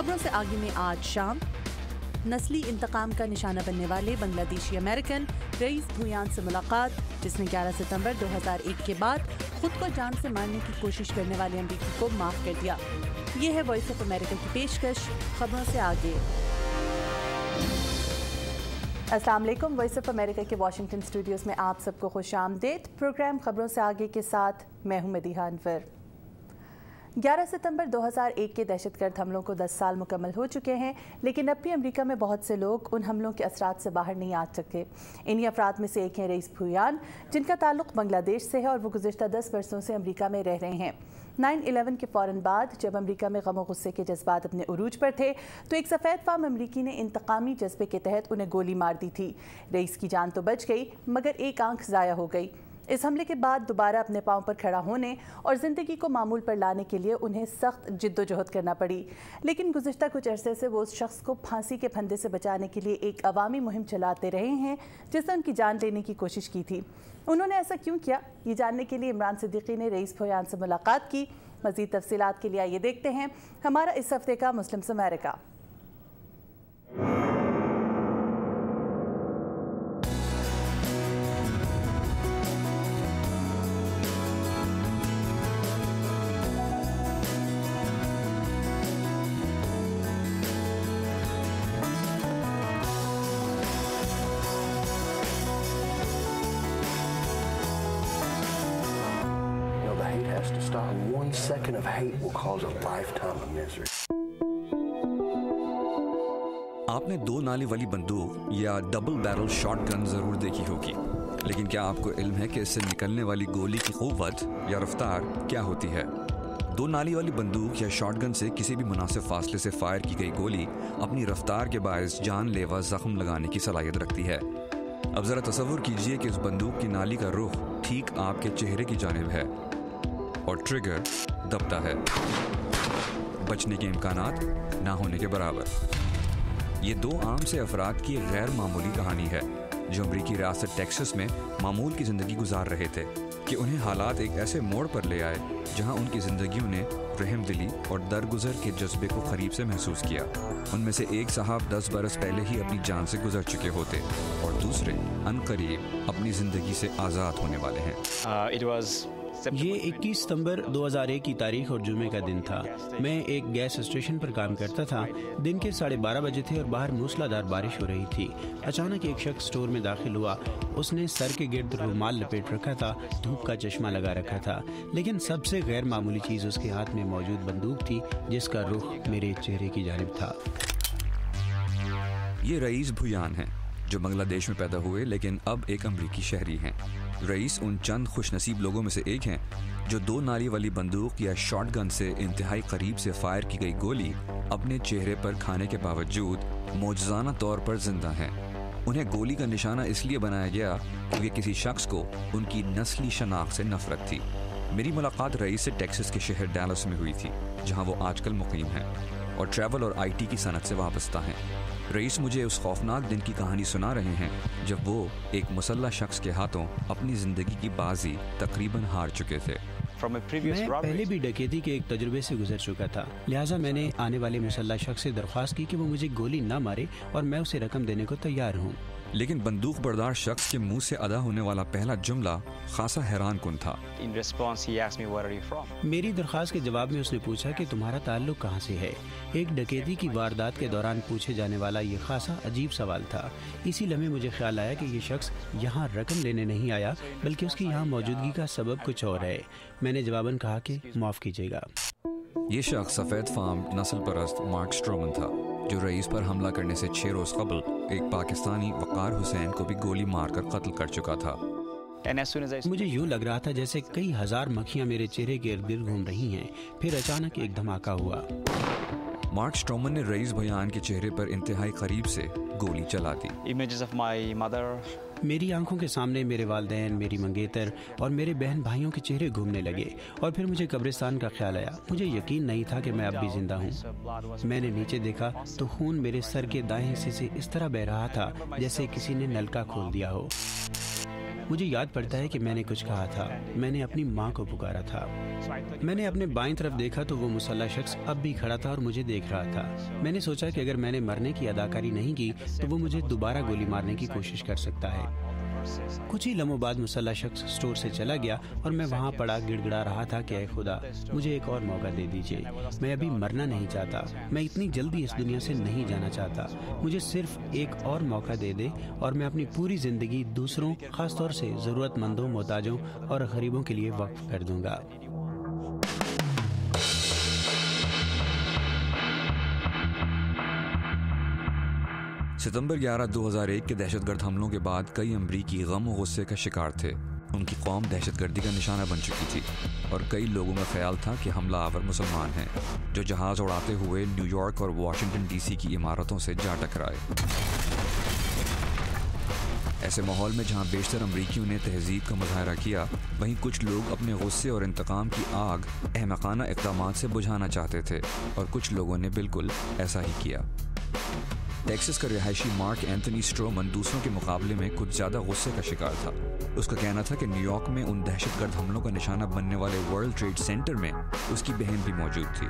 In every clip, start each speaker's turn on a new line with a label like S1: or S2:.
S1: خبروں سے آگے میں آج شام نسلی انتقام کا نشانہ بننے والے بنگلہ دیشی امریکن رئیس بھویان سے ملاقات، جس نے 11 ستمبر 2001 کے بعد خود کو جان سے مارنے کی کوشش کرنے والے امریکی کو معاف کر دیا۔ یہ ہے وائس آف امریکہ کی پیشکش، خبروں سے آگے۔ السلام علیکم، وائس آف امریکہ کے واشنگٹن اسٹوڈیوز میں آپ سب کو خوش آمدید۔ پروگرام خبروں سے آگے کے ساتھ میں ہوں مدیحہ انور۔ 11 ستمبر 2001 کے دہشت گرد حملوں کو 10 سال مکمل ہو چکے ہیں، لیکن اب بھی امریکہ میں بہت سے لوگ ان حملوں کے اثرات سے باہر نہیں آ سکے۔ انہی افراد میں سے ایک ہیں رئیس بھویان، جن کا تعلق بنگلہ دیش سے ہے اور وہ گزشتہ 10 برسوں سے امریکہ میں رہ رہے ہیں۔ 9/11 کے فوراً بعد جب امریکہ میں غم و غصے کے جذبات اپنے عروج پر تھے تو ایک سفید فام امریکی نے انتقامی جذبے کے تحت انہیں گولی مار دی تھی۔ رئیس کی جان تو بچ گئی مگر ایک آنکھ ضائع ہو گئی۔ اس حملے کے بعد دوبارہ اپنے پاؤں پر کھڑا ہونے اور زندگی کو معمول پر لانے کے لیے انہیں سخت جد و جہد کرنا پڑی، لیکن گزشتہ کچھ عرصے سے وہ اس شخص کو پھانسی کے پھندے سے بچانے کے لیے ایک عوامی مہم چلاتے رہے ہیں جس نے ان کی جان لینے کی کوشش کی تھی۔ انہوں نے ایسا کیوں کیا، یہ جاننے کے لیے عمران صدیقی نے رئیس بھویان سے ملاقات کی۔ مزید تفصیلات کے لیے آئیے دیکھتے ہیں ہمارا اس ہفتے کا Muslims America.
S2: One second of hate will cause a lifetime of misery.
S3: آپ نے 2 نالی والی بندوق یا ڈبل بیرل شاٹ گن ضرور دیکھی ہوگی، لیکن کیا آپ کو علم ہے کہ اس سے نکلنے والی گولی کی قوت یا رفتار کیا ہوتی ہے؟ 2 نالی والی بندوق یا شاٹ گن سے کسی بھی مناسب فاصلے سے فائر کی گئی گولی اپنی رفتار کے باعث جان لیوا زخم لگانے کی صلاحیت رکھتی ہے۔ اب ذرا تصور کیجئے کہ اس بندوق کی نالی کا رخ ٹھیک آپ کے چہرے کی جانب ہے اور ٹریگر دبتا ہے، بچنے کے امکانات نہ ہونے کے برابر۔ یہ 2 عام سے افراد کی ایک غیر معمولی کہانی ہے جو امریکی ریاست ٹیکساس میں معمول کی زندگی گزار رہے تھے کہ انہیں حالات ایک ایسے موڑ پر لے آئے جہاں ان کی زندگیوں نے رحم دلی اور درگزر کے جذبے کو قریب سے محسوس کیا۔ ان میں سے ایک صاحب 10 برس پہلے ہی اپنی جان سے گزر چکے ہوتے اور دوسرے عنقریب اپنی زندگی سے آزاد ہونے والے ہیں۔
S4: یہ 21 ستمبر 2001 کی تاریخ اور جمعے کا دن تھا۔ میں ایک گیس اسٹیشن پر کام کرتا تھا۔ دن کے 12:30 بجے تھے اور باہر موسلادھار بارش ہو رہی تھی۔ اچانک ایک شخص اسٹور میں داخل ہوا۔ اس نے سر کے گرد رومال لپیٹ رکھا تھا، دھوپ کا چشمہ لگا رکھا تھا، لیکن سب سے غیر معمولی چیز اس کے ہاتھ میں موجود بندوق تھی جس کا رخ میرے چہرے کی جانب تھا۔
S3: یہ رئیس بھویان ہیں جو بنگلہ دیش میں پیدا ہوئے لیکن اب ایک امریکی شہری ہیں۔ رئیس ان چند خوش نصیب لوگوں میں سے ایک ہیں جو 2 نالی والی بندوق یا شاٹ گن سے انتہائی قریب سے فائر کی گئی گولی اپنے چہرے پر کھانے کے باوجود معجزانہ طور پر زندہ ہیں۔ انہیں گولی کا نشانہ اس لیے بنایا گیا کیونکہ کسی شخص کو ان کی نسلی شناخت سے نفرت تھی۔ میری ملاقات رئیس سے ٹیکساس کے شہر ڈیلس میں ہوئی تھی جہاں وہ آج کل مقیم ہیں اور ٹریول اور IT کی صنعت سے وابستہ ہیں۔ رئیس مجھے اس خوفناک دن کی کہانی سنا رہے ہیں جب وہ ایک مسلح شخص کے ہاتھوں اپنی زندگی کی بازی تقریباً ہار چکے تھے۔
S4: میں پہلے بھی ڈکیتی کے ایک تجربے سے گزر چکا تھا، لہٰذا میں نے آنے والے مسلح شخص سے درخواست کی کہ وہ مجھے گولی نہ مارے اور میں اسے رقم دینے کو تیار ہوں۔
S3: لیکن بندوق بردار شخص کے منہ سے ادا ہونے والا پہلا جملہ خاصا حیران کن تھا۔
S4: میری درخواست کے جواب میں اس نے پوچھا کہ تمہارا تعلق کہاں سے ہے۔ ایک ڈکیتی کی واردات کے دوران پوچھے جانے والا یہ خاصا عجیب سوال تھا۔ اسی لمحے مجھے خیال آیا کہ یہ شخص یہاں رقم لینے نہیں آیا بلکہ اس کی یہاں موجودگی کا سبب کچھ اور ہے۔ میں نے جواباً کہا کہ معاف کیجیے گا۔
S3: یہ شخص سفید فام نسل پرست مارک اسٹرومن تھا جو رئیس پر حملہ کرنے سے 6 روز قبل ایک پاکستانی وقار حسین کو بھی گولی مار کر قتل کر چکا تھا۔
S4: مجھے یوں لگ رہا تھا جیسے کئی ہزار مکھیاں میرے چہرے کے ارد گرد گھوم رہی ہیں۔ پھر اچانک ایک دھماکہ ہوا۔
S3: مارک اسٹرومن نے رئیس بھویان کے چہرے پر انتہائی قریب سے گولی چلا دی۔
S4: میری آنکھوں کے سامنے میرے والدین، میری منگیتر اور میرے بہن بھائیوں کے چہرے گھومنے لگے اور پھر مجھے قبرستان کا خیال آیا۔ مجھے یقین نہیں تھا کہ میں اب بھی زندہ ہوں۔ میں نے نیچے دیکھا تو خون میرے سر کے دائیں حصے سے اس طرح بہ رہا تھا جیسے کسی نے نلکا کھول دیا ہو۔ مجھے یاد پڑتا ہے کہ میں نے کچھ کہا تھا. میں نے اپنی ماں کو پکارا تھا. میں نے اپنے بائیں طرف دیکھا تو وہ مسلح شخص اب بھی کھڑا تھا اور مجھے دیکھ رہا تھا. میں نے سوچا کہ اگر میں نے مرنے کی اداکاری نہیں کی تو وہ مجھے دوبارہ گولی مارنے کی کوشش کر سکتا ہے. کچھ ہی لمحوں بعد مسلح شخص اسٹور سے چلا گیا اور میں وہاں پڑا گڑ گڑا رہا تھا کہ اے خدا مجھے ایک اور موقع دے دیجیے. میں ابھی مرنا نہیں چاہتا. میں اتنی جلدی اس دنیا سے نہیں جانا چاہتا. مجھے صرف ایک اور موقع دے دے اور میں اپنی پوری زندگی دوسروں, خاص طور سے ضرورت مندوں, محتاجوں اور غریبوں کے لیے وقف کر دوں گا.
S3: ستمبر 11, 2001 کے دہشت گرد حملوں کے بعد کئی امریکی غم و غصے کا شکار تھے. ان کی قوم دہشت گردی کا نشانہ بن چکی تھی اور کئی لوگوں کا خیال تھا کہ حملہ آور مسلمان ہیں جو جہاز اڑاتے ہوئے نیو یارک اور واشنگٹن ڈی سی کی عمارتوں سے جا ٹکرائے. ایسے ماحول میں جہاں بیشتر امریکیوں نے تہذیب کا مظاہرہ کیا, وہیں کچھ لوگ اپنے غصے اور انتقام کی آگ احمقانہ اقدامات سے بجھانا چاہتے تھے اور کچھ لوگوں نے بالکل ایسا ہی کیا. ٹیکسس کا رہائشی مارک اینتھنی اسٹرومن دوسروں کے مقابلے میں کچھ زیادہ غصے کا شکار تھا. اس کا کہنا تھا کہ نیو یارک میں ان دہشت گرد حملوں کا نشانہ بننے والے ورلڈ ٹریڈ سینٹر میں اس کی بہن بھی موجود تھی,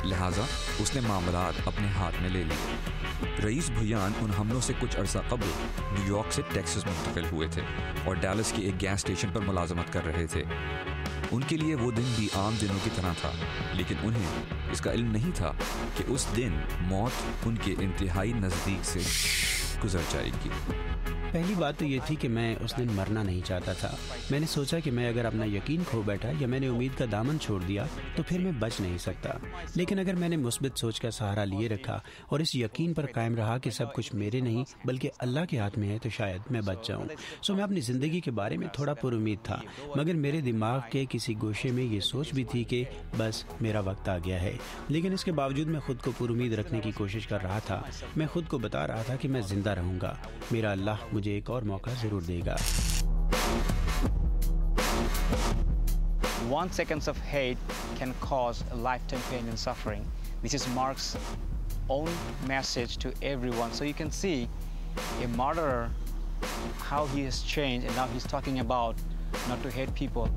S3: لہٰذا اس نے معاملات اپنے ہاتھ میں لے لیے. رئیس بھیان ان حملوں سے کچھ عرصہ قبل نیو یارک سے ٹیکسس منتقل ہوئے تھے اور ڈیلس کے ایک گیس اسٹیشن پر ملازمت کر رہے تھے. ان کے لیے وہ دن بھی عام دنوں کی طرح تھا, لیکن انہیں اس کا علم نہیں تھا کہ اس دن موت ان کے انتہائی نزدیک سے گزر جائے گی.
S4: پہلی بات تو یہ تھی کہ میں اس دن مرنا نہیں چاہتا تھا. میں نے سوچا کہ میں اگر اپنا یقین کھو بیٹھا یا میں نے امید کا دامن چھوڑ دیا تو پھر میں بچ نہیں سکتا. لیکن اگر میں نے مثبت سوچ کا سہارا لیے رکھا اور اس یقین پر قائم رہا کہ سب کچھ میرے نہیں بلکہ اللہ کے ہاتھ میں ہے تو شاید میں بچ جاؤں. میں اپنی زندگی کے بارے میں تھوڑا پر امید تھا, مگر میرے دماغ کے کسی گوشے میں یہ سوچ بھی تھی کہ بس میرا وقت آ گیا ہے. لیکن اس کے باوجود میں خود کو پر امید رکھنے کی کوشش کر رہا تھا. میں خود کو بتا رہا تھا کہ میں زندہ رہوں گا, میرا اللہ مجھے ایک اور موقع ضرور دے گا.
S5: 1 second of hate can cause a lifetime pain and suffering. This is Mark's own message to everyone. So you can see a murderer, how he has changed, and now he's talking about not to hate people.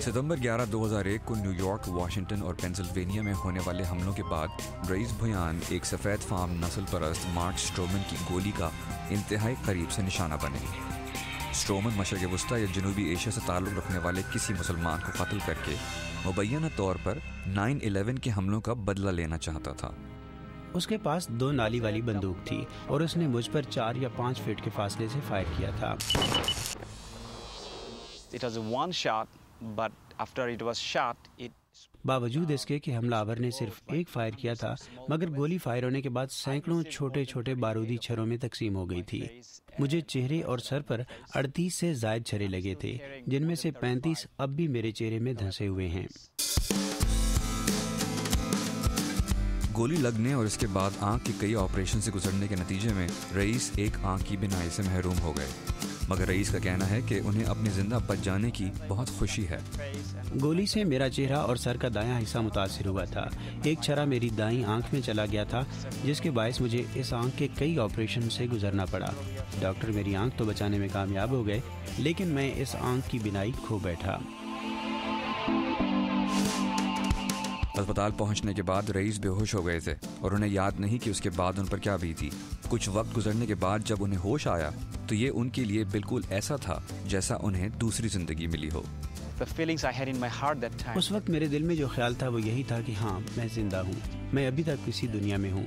S3: ستمبر 11, 2001 کو new York, Washington اور Pennsylvania میں ہونے والے حملوں کے بعد رئیس بھیان ایک سفید فام نسل پرست مارک اسٹرومن کی گولی کا انتہائی قریب سے نشانہ بنے. اسٹرومن مشرق وسطی یا جنوبی ایشیا سے تعلق رکھنے والے کسی مسلمان کو قتل کر کے مبینہ طور پر 9/11 کے حملوں کا بدلہ لینا چاہتا تھا.
S4: اس کے پاس 2 نالی والی بندوق تھی اور اس نے مجھ پر 4 یا 5 فٹ کے فاصلے سے فائر کیا تھا.
S5: It was one shot, but after it was shot,
S4: باوجود اس کے کہ حملہ آور نے صرف ایک فائر کیا تھا, مگر گولی فائر ہونے کے بعد سینکڑوں چھوٹے چھوٹے بارودی چھروں میں تقسیم ہو گئی تھی. مجھے چہرے اور سر پر 38 سے زائد چھرے لگے تھے, جن میں سے 35 اب بھی میرے چہرے میں دھنسے ہوئے ہیں.
S3: گولی لگنے اور اس کے بعد آنکھ کے کئی آپریشن سے گزرنے کے نتیجے میں رئیس ایک آنکھ کی بینائی سے محروم ہو گئے, مگر رئیس کا کہنا ہے کہ انہیں اپنی زندہ بچ جانے کی بہت خوشی ہے.
S4: گولی سے میرا چہرہ اور سر کا دایاں حصہ متاثر ہوا تھا. ایک چھرا میری دائیں آنکھ میں چلا گیا تھا, جس کے باعث مجھے اس آنکھ کے کئی آپریشن سے گزرنا پڑا. ڈاکٹر میری آنکھ تو بچانے میں کامیاب ہو گئے, لیکن میں اس آنکھ کی بینائی کھو بیٹھا.
S3: اسپتال پہنچنے کے بعد رئیس بے ہوش ہو گئے تھے اور انہیں یاد نہیں کہ اس کے بعد ان پر کیا بیتی. کچھ وقت گزرنے کے بعد جب انہیں ہوش آیا تو یہ ان کے لیے بالکل ایسا تھا جیسا انہیں دوسری زندگی ملی ہو.
S4: اس وقت میرے دل میں جو خیال تھا وہ یہی تھا کہ ہاں میں زندہ ہوں, میں ابھی تک کسی دنیا میں ہوں.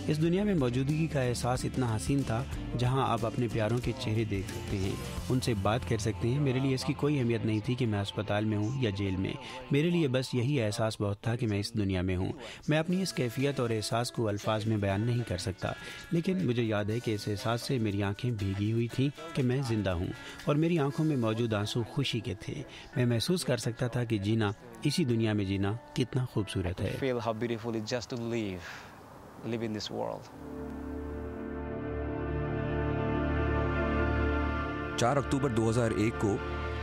S4: اس دنیا میں موجودگی کا احساس اتنا حسین تھا جہاں آپ اپنے پیاروں کے چہرے دیکھ سکتے ہیں, ان سے بات کر سکتے ہیں. میرے لیے اس کی کوئی اہمیت نہیں تھی کہ میں اسپتال میں ہوں یا جیل میں. میرے لیے بس یہی احساس بہت تھا کہ میں اس دنیا میں ہوں. میں اپنی اس کیفیت اور احساس کو الفاظ میں بیان نہیں کر سکتا, لیکن مجھے یاد ہے کہ اس احساس سے میری آنکھیں بھیگی ہوئی تھیں کہ میں زندہ ہوں, اور میری آنکھوں میں موجود آنسو خوشی کے تھے. میں محسوس کر سکتا تھا کہ جینا, اسی دنیا میں جینا کتنا خوبصورت ہے.
S5: live in this world.
S3: 4 اکتوبر 2001 کو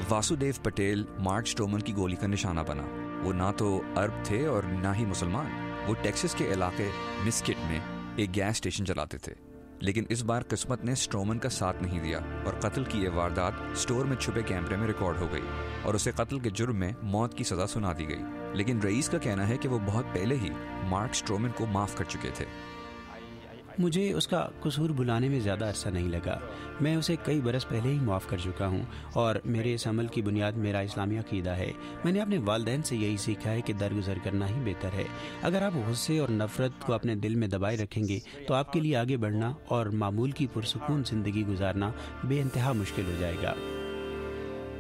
S3: واسودیو پٹیل مارک اسٹرومن کی گولی کا نشانہ بنا۔ وہ نہ تو عرب تھے اور نہ ہی مسلمان۔ وہ ٹیکساس کے علاقے مسکٹ میں ایک گیس اسٹیشن چلاتے تھے، لیکن اس بار قسمت نے اسٹرومن کا ساتھ نہیں دیا اور قتل کی یہ واردات اسٹور میں چھپے کیمرے میں ریکارڈ ہو گئی اور اسے قتل کے جرم میں موت کی سزا سنا دی گئی۔ لیکن رئیس کا کہنا ہے کہ وہ بہت پہلے ہی مارک اسٹرومن کو معاف کر چکے تھے۔
S4: مجھے اس کا قصور بھلانے میں زیادہ عرصہ نہیں لگا۔ میں اسے کئی برس پہلے ہی معاف کر چکا ہوں اور میرے اس عمل کی بنیاد میرا اسلامی عقیدہ ہے۔ میں نے اپنے والدین سے یہی سیکھا ہے کہ درگزر کرنا ہی بہتر ہے۔ اگر آپ غصے اور نفرت کو اپنے دل میں دبائے رکھیں گے تو آپ کے لیے آگے بڑھنا اور معمول کی پرسکون زندگی گزارنا بے انتہا مشکل ہو جائے گا۔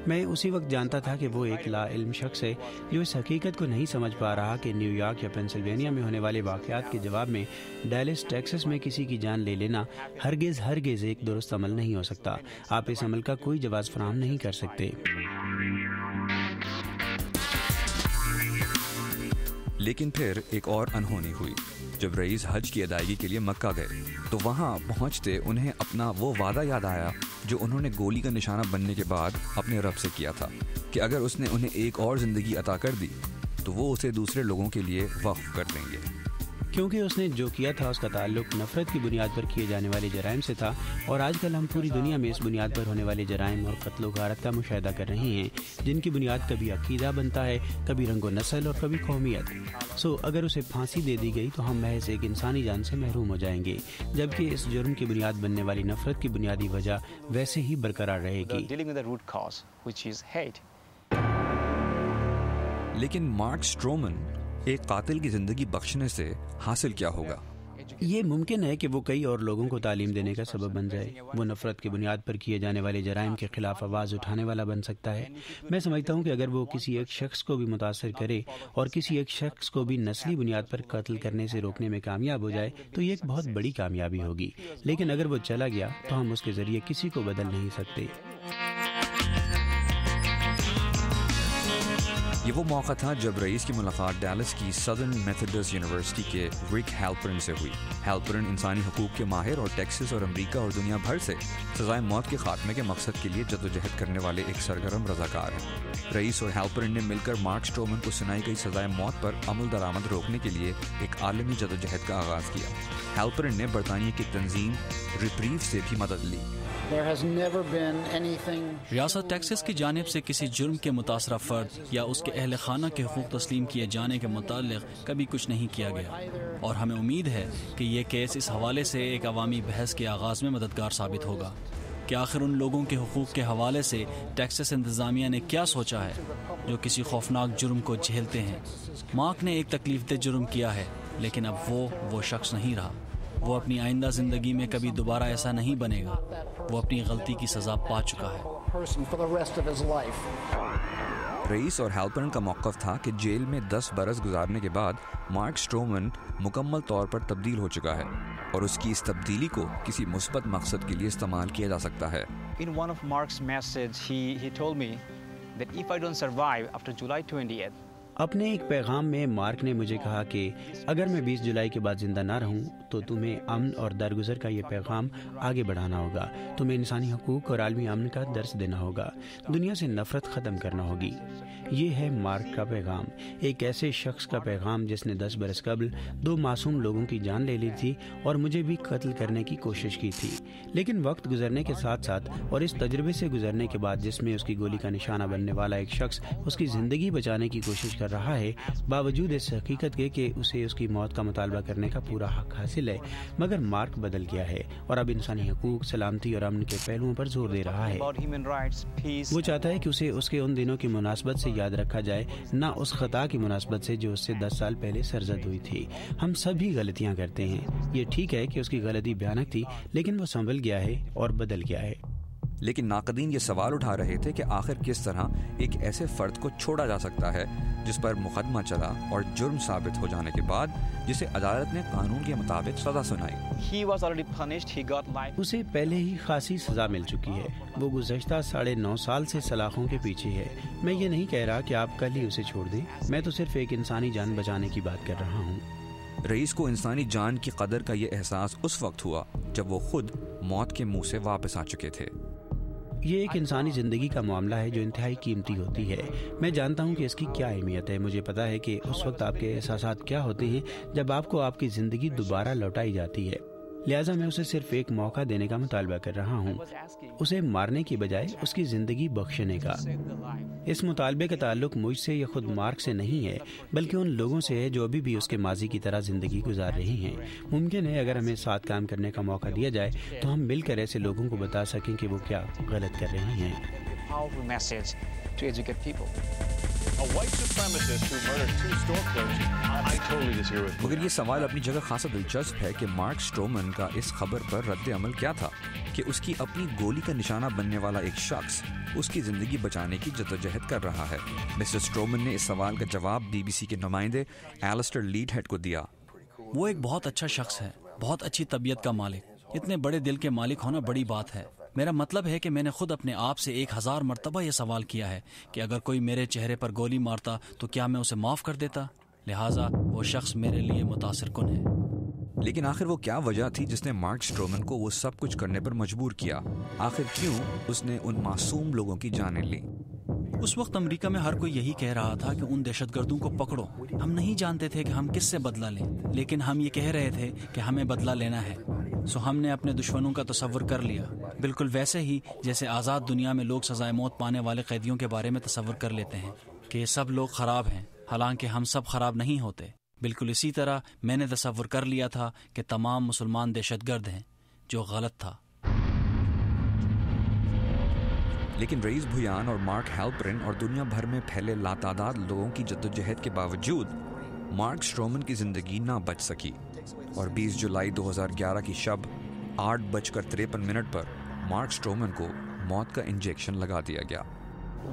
S4: میں اسی وقت جانتا تھا کہ وہ ایک لا علم شخص ہے جو اس حقیقت کو نہیں سمجھ پا رہا کہ نیو یارک یا پینسلوینیا میں ہونے والے واقعات کے جواب میں ڈیلس ٹیکساس میں کسی کی جان لے لینا ہرگز ایک درست عمل نہیں ہو سکتا۔ آپ اس عمل کا کوئی جواز فراہم نہیں کر سکتے۔
S3: لیکن پھر ایک اور انہونی ہوئی۔ جب رئیس حج کی ادائیگی کے لیے مکہ گئے تو وہاں پہنچتے انہیں اپنا وہ وعدہ یاد آیا جو انہوں نے گولی کا نشانہ بننے کے بعد اپنے رب سے کیا تھا کہ اگر اس نے انہیں ایک اور زندگی عطا کر دی تو وہ اسے دوسرے لوگوں کے لیے وقف کر دیں گے۔
S4: کیونکہ اس نے جو کیا تھا اس کا تعلق نفرت کی بنیاد پر کیے جانے والے جرائم سے تھا، اور آج کل ہم پوری دنیا میں اس بنیاد پر ہونے والے جرائم اور قتل و غارت کا مشاہدہ کر رہے ہیں، جن کی بنیاد کبھی عقیدہ بنتا ہے، کبھی رنگ و نسل اور کبھی قومیت۔ اگر اسے پھانسی دے دی گئی تو ہم محض ایک انسانی جان سے محروم ہو جائیں گے، جبکہ اس جرم کی بنیاد بننے والی نفرت کی بنیادی وجہ ویسے ہی برقرار رہے گی۔
S3: لیکن مارک اسٹرومن ایک قاتل کی زندگی بخشنے سے حاصل کیا ہوگا؟
S4: یہ ممکن ہے کہ وہ کئی اور لوگوں کو تعلیم دینے کا سبب بن جائے۔ وہ نفرت کی بنیاد پر کیے جانے والے جرائم کے خلاف آواز اٹھانے والا بن سکتا ہے۔ میں سمجھتا ہوں کہ اگر وہ کسی ایک شخص کو بھی متاثر کرے اور کسی ایک شخص کو بھی نسلی بنیاد پر قتل کرنے سے روکنے میں کامیاب ہو جائے تو یہ ایک بہت بڑی کامیابی ہوگی۔ لیکن اگر وہ چلا گیا تو ہم اس کے ذریعے کسی کو بدل نہیں سکتے۔
S3: یہ وہ موقع تھا جب رئیس کی ملاقات ڈیلس کی سدرن میتھڈسٹ یونیورسٹی کے رک ہیلپرن سے ہوئی۔ ہیلپرن انسانی حقوق کے ماہر اور ٹیکساس اور امریکہ اور دنیا بھر سے سزائے موت کے خاتمے کے مقصد کے لیے جدوجہد کرنے والے ایک سرگرم رضاکار ہیں۔ رئیس اور ہیلپرن نے مل کر مارک اسٹرومن کو سنائی گئی سزائے موت پر عمل درآمد روکنے کے لیے ایک عالمی جدوجہد کا آغاز کیا۔ ہیلپرن نے برطانیہ کی تنظیم ریپریو سے بھی مدد لی۔
S6: ریاست ٹیکساس کی جانب سے کسی جرم کے متاثرہ فرد یا اس کے اہل خانہ کے حقوق تسلیم کیے جانے کے متعلق کبھی کچھ نہیں کیا گیا، اور ہمیں امید ہے کہ یہ کیس اس حوالے سے ایک عوامی بحث کے آغاز میں مددگار ثابت ہوگا کہ آخر ان لوگوں کے حقوق کے حوالے سے ٹیکساس انتظامیہ نے کیا سوچا ہے جو کسی خوفناک جرم کو جھیلتے ہیں۔ مارک نے ایک تکلیف دہ جرم کیا ہے، لیکن اب وہ شخص نہیں رہا۔ وہ اپنی آئندہ زندگی میں کبھی دوبارہ ایسا نہیں بنے گا۔ وہ اپنی غلطی کی سزا پا چکا ہے۔
S3: رئیس اور ہیلپرن کا موقف تھا کہ جیل میں 10 برس گزارنے کے بعد مارک اسٹرومن مکمل طور پر تبدیل ہو چکا ہے اور اس کی اس تبدیلی کو کسی مثبت مقصد کے لیے استعمال کیا جا سکتا ہے۔
S5: In one of Mark's message, he told me that if I don't survive after July 20th,
S4: اپنے ایک پیغام میں مارک نے مجھے کہا کہ اگر میں 20 جولائی کے بعد زندہ نہ رہوں تو تمہیں امن اور درگزر کا یہ پیغام آگے بڑھانا ہوگا، تمہیں انسانی حقوق اور عالمی امن کا درس دینا ہوگا، دنیا سے نفرت ختم کرنا ہوگی۔ یہ ہے مارک کا پیغام، ایک ایسے شخص کا پیغام جس نے 10 برس قبل 2 معصوم لوگوں کی جان لے لی تھی اور مجھے بھی قتل کرنے کی کوشش کی تھی۔ لیکن وقت گزرنے کے ساتھ ساتھ اور اس تجربے سے گزرنے کے بعد جس میں اس کی گولی کا نشانہ بننے والا ایک شخص اس کی زندگی بچانے کی کوشش کر رہا ہے، باوجود اس حقیقت کے کہ اسے اس کی موت کا مطالبہ کرنے کا پورا حق حاصل ہے، مگر مارک بدل گیا ہے اور اب انسانی حقوق، سلامتی اور امن کے پہلوؤں پر زور دے رہا ہے۔ وہ چاہتا ہے کہ اسے اس کے ان دنوں کی مناسبت سے یاد رکھا جائے، نہ اس خطا کی مناسبت سے جو اس سے 10 سال پہلے سرزد ہوئی تھی۔ ہم سبھی غلطیاں کرتے ہیں، یہ ٹھیک ہے کہ اس کی غلطی بھیانک تھی، لیکن وہ سنبھل گیا ہے اور بدل گیا ہے۔
S3: لیکن ناقدین یہ سوال اٹھا رہے تھے کہ آخر کس طرح ایک ایسے فرد کو چھوڑا جا سکتا ہے جس پر مقدمہ چلا اور جرم ثابت ہو جانے کے بعد جسے عدالت نے قانون کے مطابق سزا سنائی۔
S4: اسے پہلے ہی خاصی سزا مل چکی ہے، وہ گزشتہ 9.5 سال سے سلاخوں کے پیچھے ہے۔ میں یہ نہیں کہہ رہا کہ آپ کل ہی اسے چھوڑ دیں، میں تو صرف ایک انسانی جان بچانے کی بات کر رہا ہوں۔
S3: رئیس کو انسانی جان کی قدر کا یہ احساس اس وقت ہوا جب وہ خود موت کے منہ سے واپس آ چکے تھے۔
S4: یہ ایک انسانی زندگی کا معاملہ ہے جو انتہائی قیمتی ہوتی ہے۔ میں جانتا ہوں کہ اس کی کیا اہمیت ہے۔ مجھے پتا ہے کہ اس وقت آپ کے احساسات کیا ہوتے ہیں جب آپ کو آپ کی زندگی دوبارہ لوٹائی جاتی ہے، لہٰذا میں اسے صرف ایک موقع دینے کا مطالبہ کر رہا ہوں، اسے مارنے کی بجائے اس کی زندگی بخشنے کا۔ اس مطالبے کا تعلق مجھ سے یا خود مارک سے نہیں ہے، بلکہ ان لوگوں سے ہے جو ابھی بھی اس کے ماضی کی طرح زندگی گزار رہے ہیں۔ ممکن ہے اگر ہمیں ساتھ کام کرنے کا موقع دیا جائے تو ہم مل کر ایسے لوگوں کو بتا سکیں کہ وہ کیا غلط کر رہے ہیں۔
S3: مگر یہ سوال اپنی جگہ خاصا دلچسپ ہے کہ مارک اسٹرومن کا اس خبر پر رد عمل کیا تھا کہ اس کی اپنی گولی کا نشانہ بننے والا ایک شخص اس کی زندگی بچانے کی جدوجہد کر رہا ہے۔ مسٹر اسٹرومن نے اس سوال کا جواب بی بی سی کے نمائندے ایلسٹر لیڈ ہیڈ کو دیا۔
S6: وہ ایک بہت اچھا شخص ہے، بہت اچھی طبیعت کا مالک، اتنے بڑے دل کے مالک ہونا بڑی بات ہے۔ میرا مطلب ہے کہ میں نے خود اپنے آپ سے 1000 مرتبہ یہ سوال کیا ہے کہ اگر کوئی میرے چہرے پر گولی مارتا تو کیا میں اسے معاف کر دیتا؟ لہٰذا وہ شخص میرے لیے متاثر کن ہے۔
S3: لیکن آخر وہ کیا وجہ تھی جس نے مارک اسٹرومن کو وہ سب کچھ کرنے پر مجبور کیا؟ آخر کیوں اس نے ان معصوم لوگوں کی جانیں لی؟
S6: اس وقت امریکہ میں ہر کوئی یہی کہہ رہا تھا کہ ان دہشت گردوں کو پکڑو۔ ہم نہیں جانتے تھے کہ ہم کس سے بدلہ لیں، لیکن ہم یہ کہہ رہے تھے کہ ہمیں بدلہ لینا ہے، سو ہم نے اپنے دشمنوں کا تصور کر لیا، بالکل ویسے ہی جیسے آزاد دنیا میں لوگ سزائے موت پانے والے قیدیوں کے بارے میں تصور کر لیتے ہیں کہ یہ سب لوگ خراب ہیں، حالانکہ ہم سب خراب نہیں ہوتے۔ بالکل اسی طرح میں نے تصور کر لیا تھا کہ تمام مسلمان دہشت گرد ہیں، جو غلط تھا۔
S3: لیکن رئیس بھویان اور مارک ہیلپرن اور دنیا بھر میں پھیلے لاتعداد لوگوں کی جدوجہد کے باوجود مارک اسٹرومن کی زندگی نہ بچ سکی، اور 20 جولائی 2011 کی شب 8:53 پر مارک اسٹرومن کو موت کا انجیکشن لگا دیا گیا۔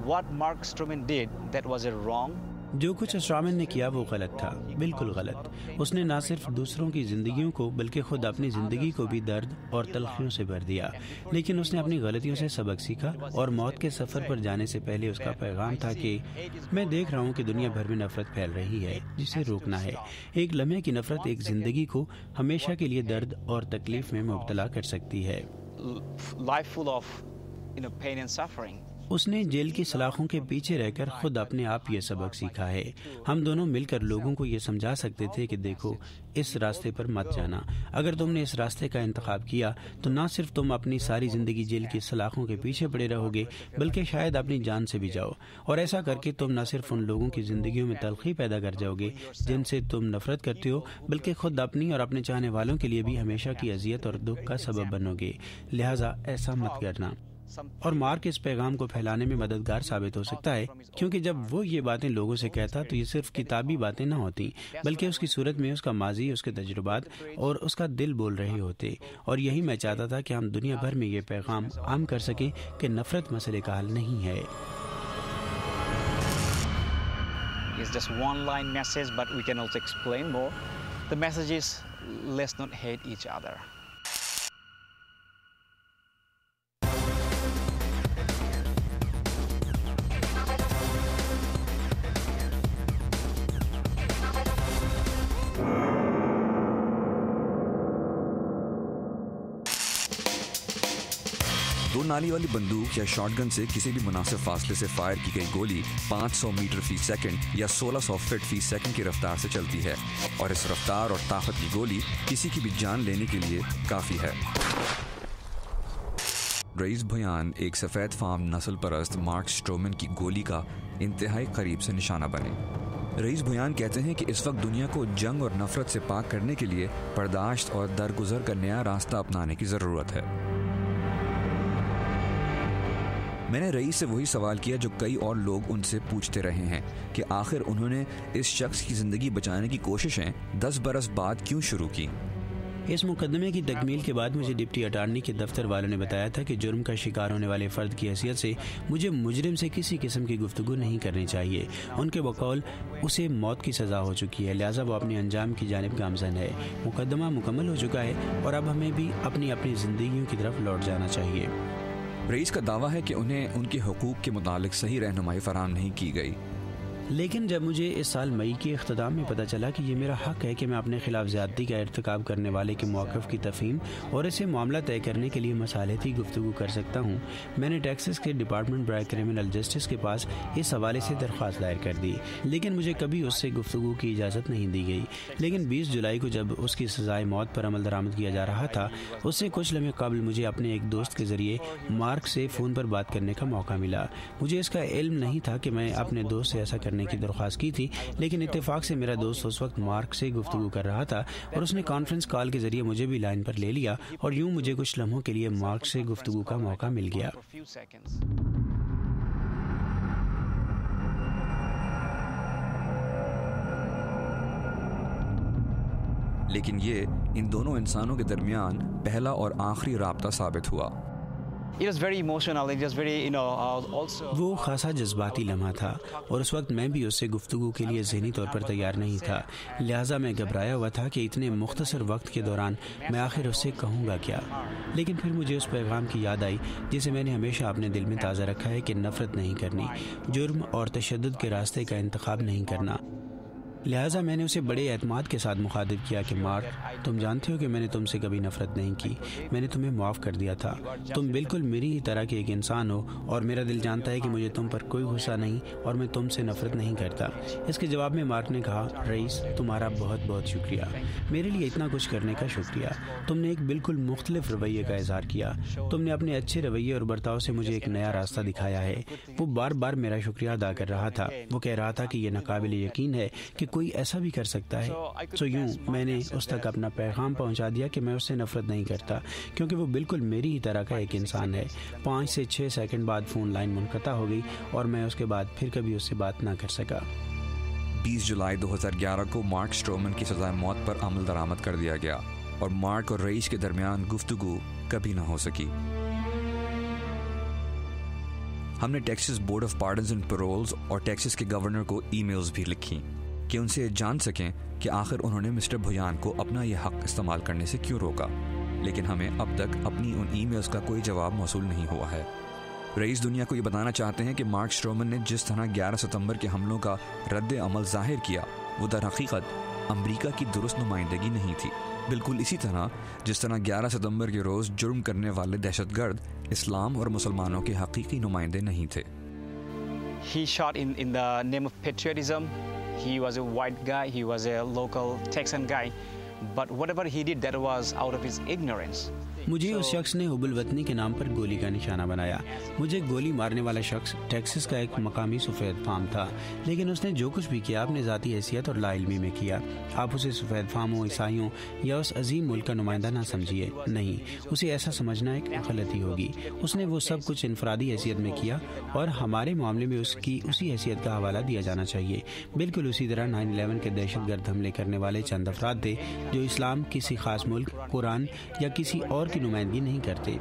S5: What Mark Stroman did, that was wrong.
S4: جو کچھ اسٹرومن نے کیا وہ غلط تھا، بالکل غلط۔ اس نے نہ صرف دوسروں کی زندگیوں کو بلکہ خود اپنی زندگی کو بھی درد اور تلخیوں سے بھر دیا، لیکن اس نے اپنی غلطیوں سے سبق سیکھا، اور موت کے سفر پر جانے سے پہلے اس کا پیغام تھا کہ میں دیکھ رہا ہوں کہ دنیا بھر میں نفرت پھیل رہی ہے جسے روکنا ہے۔ ایک لمحے کی نفرت ایک زندگی کو ہمیشہ کے لیے درد اور تکلیف میں مبتلا کر سکتی ہے۔
S5: Life full of, pain and suffering.
S4: اس نے جیل کی سلاخوں کے پیچھے رہ کر خود اپنے آپ یہ سبق سیکھا ہے۔ ہم دونوں مل کر لوگوں کو یہ سمجھا سکتے تھے کہ دیکھو، اس راستے پر مت جانا۔ اگر تم نے اس راستے کا انتخاب کیا تو نہ صرف تم اپنی ساری زندگی جیل کی سلاخوں کے پیچھے پڑے رہو گے، بلکہ شاید اپنی جان سے بھی جاؤ، اور ایسا کر کے تم نہ صرف ان لوگوں کی زندگیوں میں تلخی پیدا کر جاؤ گے جن سے تم نفرت کرتے ہو، بلکہ خود اپنی اور اپنے چاہنے والوں کے لیے بھی ہمیشہ کی اذیت اور دکھ کا سبب بنو گے۔ لہٰذا ایسا مت کرنا۔ اور مارک اس پیغام کو پھیلانے میں مددگار ثابت ہو سکتا ہے، کیونکہ جب وہ یہ باتیں لوگوں سے کہتا تو یہ صرف کتابی باتیں نہ ہوتی، بلکہ اس کی صورت میں اس کا ماضی، اس کے تجربات اور اس کا دل بول رہے ہوتے۔ اور یہی میں چاہتا تھا کہ ہم دنیا بھر میں یہ پیغام عام کر سکیں کہ نفرت مسئلے کا حل نہیں ہے۔
S5: It's just one line message, but we can also explain more. The message is, let's not hate each other.
S3: دو نالی والی بندوق یا شاٹ گن سے کسی بھی مناسب فاصلے سے فائر کی گئی گولی 500 میٹر فی سیکنڈ یا 1600 فٹ فی سیکنڈ کی رفتار سے چلتی ہے، اور اس رفتار اور طاقت کی گولی کسی کی بھی جان لینے کے لیے کافی ہے۔ رئیس بھویان ایک سفید فام نسل پرست مارک اسٹرومن کی گولی کا انتہائی قریب سے نشانہ بنے۔ رئیس بھویان کہتے ہیں کہ اس وقت دنیا کو جنگ اور نفرت سے پاک کرنے کے لیے برداشت اور درگزر کا نیا راستہ اپنانے کی ضرورت ہے۔ میں نے رئیس سے وہی سوال کیا جو کئی اور لوگ ان سے پوچھتے رہے ہیں کہ آخر انہوں نے اس شخص کی زندگی بچانے کی کوششیں 10 برس بعد کیوں شروع کی۔
S4: اس مقدمے کی تکمیل کے بعد مجھے ڈپٹی اٹارنی کے دفتر والوں نے بتایا تھا کہ جرم کا شکار ہونے والے فرد کی حیثیت سے مجھے مجرم سے کسی قسم کی گفتگو نہیں کرنی چاہیے۔ ان کے بقول اسے موت کی سزا ہو چکی ہے، لہٰذا وہ اپنے انجام کی جانب گامزن ہے۔ مقدمہ مکمل ہو چکا ہے اور اب ہمیں بھی اپنی زندگیوں کی طرف لوٹ جانا چاہیے۔
S3: رئیس کا دعویٰ ہے کہ انہیں ان کے حقوق کے متعلق صحیح رہنمائی فراہم نہیں کی گئی۔
S4: لیکن جب مجھے اس سال مئی کے اختتام میں پتہ چلا کہ یہ میرا حق ہے کہ میں اپنے خلاف زیادتی کا ارتکاب کرنے والے کے موقف کی تفہیم اور اسے معاملہ طے کرنے کے لیے مصالحتی گفتگو کر سکتا ہوں، میں نے ٹیکساس کے ڈپارٹمنٹ برائے کرمنل جسٹس کے پاس اس حوالے سے درخواست دائر کر دی، لیکن مجھے کبھی اس سے گفتگو کی اجازت نہیں دی گئی۔ لیکن 20 جولائی کو جب اس کی سزائے موت پر عمل درآمد کیا جا رہا تھا، اس سے کچھ لمحے قبل مجھے اپنے ایک دوست کے ذریعے مارک سے فون پر بات کرنے کا موقع ملا۔ مجھے اس کا علم نہیں تھا کہ میں اپنے دوست سے ایسا کرنے کی درخواست کی تھی، لیکن اتفاق سے میرا دوست اس وقت مارک سے گفتگو کر رہا تھا اور اس نے کانفرنس کال کے ذریعے مجھے بھی لائن پر لے لیا، اور یوں مجھے کچھ لمحوں کے لیے مارک سے گفتگو کا موقع مل گیا۔
S3: لیکن یہ ان دونوں انسانوں کے درمیان پہلا اور آخری رابطہ ثابت ہوا۔
S4: وہ خاصا جذباتی لمحہ تھا، اور اس وقت میں بھی اس سے گفتگو کے لیے ذہنی طور پر تیار نہیں تھا، لہٰذا میں گھبرایا ہوا تھا کہ اتنے مختصر وقت کے دوران میں آخر اس سے کہوں گا کیا۔ لیکن پھر مجھے اس پیغام کی یاد آئی جسے میں نے ہمیشہ اپنے دل میں تازہ رکھا ہے کہ نفرت نہیں کرنی، جرم اور تشدد کے راستے کا انتخاب نہیں کرنا۔ لہٰذا میں نے اسے بڑے اعتماد کے ساتھ مخاطب کیا کہ مارک، تم جانتے ہو کہ میں نے تم سے کبھی نفرت نہیں کی، میں نے تمہیں معاف کر دیا تھا، تم بالکل میری ہی طرح کے ایک انسان ہو، اور میرا دل جانتا ہے کہ مجھے تم پر کوئی غصہ نہیں اور میں تم سے نفرت نہیں کرتا۔ اس کے جواب میں مارک نے کہا، رئیس تمہارا بہت بہت شکریہ، میرے لیے اتنا کچھ کرنے کا شکریہ، تم نے ایک بالکل مختلف رویے کا اظہار کیا، تم نے اپنے اچھے رویے اور برتاؤ سے مجھے ایک نیا راستہ دکھایا ہے۔ وہ بار بار میرا شکریہ ادا کر رہا تھا، وہ کہہ رہا تھا کہ یہ ناقابل یقین ہے کہ کوئی ایسا بھی کر سکتا ہے۔ سو یوں میں نے اس تک اپنا پیغام پہنچا دیا کہ میں اس سے نفرت نہیں کرتا، کیونکہ وہ بالکل میری ہی طرح کا ایک انسان ہے۔ 5 سے 6 سیکنڈ بعد فون لائن منقطع ہو گئی اور میں اس کے بعد پھر کبھی اس سے بات نہ کر سکا۔
S3: 20 جولائی 2011 کو مارک سٹرومن کی سزائے موت پر عمل درآمد کر دیا گیا، اور مارک اور رئیس کے درمیان گفتگو کبھی نہ ہو سکی۔ ہم نے ٹیکساس بورڈ آف پارڈنز اینڈ پیرولز اور ٹیکساس کے گورنر کو ای میلز بھی لکھی کہ ان سے جان سکیں کہ آخر انہوں نے مسٹر بھویان کو اپنا یہ حق استعمال کرنے سے کیوں روکا، لیکن ہمیں اب تک اپنی ان ای میلز کا کوئی جواب موصول نہیں ہوا ہے۔ رئیس دنیا کو یہ بتانا چاہتے ہیں کہ مارک سٹرومن نے جس طرح 11 ستمبر کے حملوں کا رد عمل ظاہر کیا، وہ در حقیقت امریکہ کی درست نمائندگی نہیں تھی، بالکل اسی طرح جس طرح 11 ستمبر کے روز جرم کرنے والے دہشت گرد اسلام اور مسلمانوں کے حقیقی نمائندے نہیں تھے۔
S5: He shot in the name of patriotism. He was a white guy, he was a local Texan guy, but whatever he did, that was out of his ignorance.
S4: مجھے اس شخص نے حب الوطنی کے نام پر گولی کا نشانہ بنایا۔ مجھے گولی مارنے والا شخص ٹیکساس کا ایک مقامی سفید فام تھا، لیکن اس نے جو کچھ بھی کیا اپنے ذاتی حیثیت اور لا علمی میں کیا۔ آپ اسے سفید فاموں، عیسائیوں یا اس عظیم ملک کا نمائندہ نہ سمجھیے، نہیں، اسے ایسا سمجھنا ایک غلطی ہوگی۔ اس نے وہ سب کچھ انفرادی حیثیت میں کیا، اور ہمارے معاملے میں اس کی اسی حیثیت کا حوالہ دیا جانا چاہیے، بالکل اسی طرح 9/11 کے دہشت گرد حملے کرنے والے چند افراد تھے جو اسلام، کسی خاص ملک، قرآن یا کسی اور کی نمائندگی نہیں کرتے۔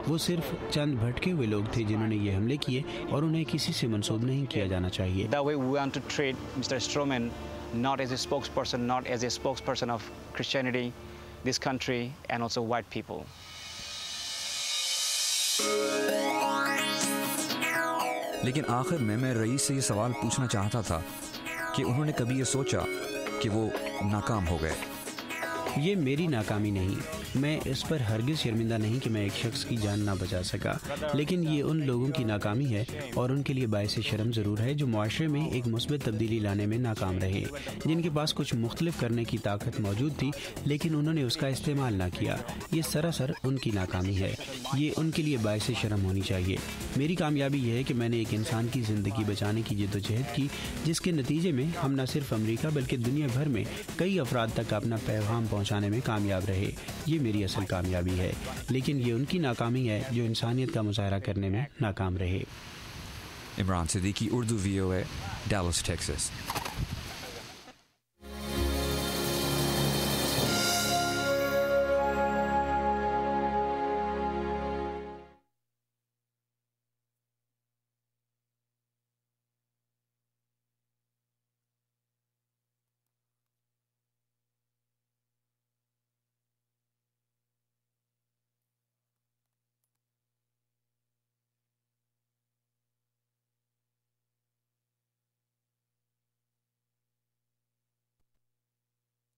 S4: وہ صرف چند بھٹکے ہوئے لوگ تھے جنہوں نے یہ حملے کیے، اور انہیں کسی سے منسوب نہیں کیا جانا چاہیے۔
S5: That way we want to treat Mr. Stroman not as a spokesperson, not as a spokesperson of Christianity, this country, and also white people.
S3: لیکن آخر میں رئیس سے یہ سوال پوچھنا چاہتا تھا کہ انہوں نے کبھی یہ سوچا کہ وہ ناکام ہو گئے؟
S4: یہ میری ناکامی نہیں، میں اس پر ہرگز شرمندہ نہیں کہ میں ایک شخص کی جان نہ بچا سکا، لیکن یہ ان لوگوں کی ناکامی ہے اور ان کے لیے باعث شرم ضرور ہے جو معاشرے میں ایک مثبت تبدیلی لانے میں ناکام رہے، جن کے پاس کچھ مختلف کرنے کی طاقت موجود تھی لیکن انہوں نے اس کا استعمال نہ کیا۔ یہ سراسر ان کی ناکامی ہے، یہ ان کے لیے باعث شرم ہونی چاہیے۔ میری کامیابی یہ ہے کہ میں نے ایک انسان کی زندگی بچانے کی جدوجہد کی، جس کے نتیجے میں ہم نہ صرف امریکہ بلکہ دنیا بھر میں کئی افراد تک اپنا پیغام پہنچانے میں کامیاب رہے۔ یہ میری اصل کامیابی ہے، لیکن یہ ان کی ناکامی ہے جو انسانیت کا مظاہرہ کرنے میں ناکام رہے۔
S3: Imran Siddiqui, Urdu VOA، deals, Texas.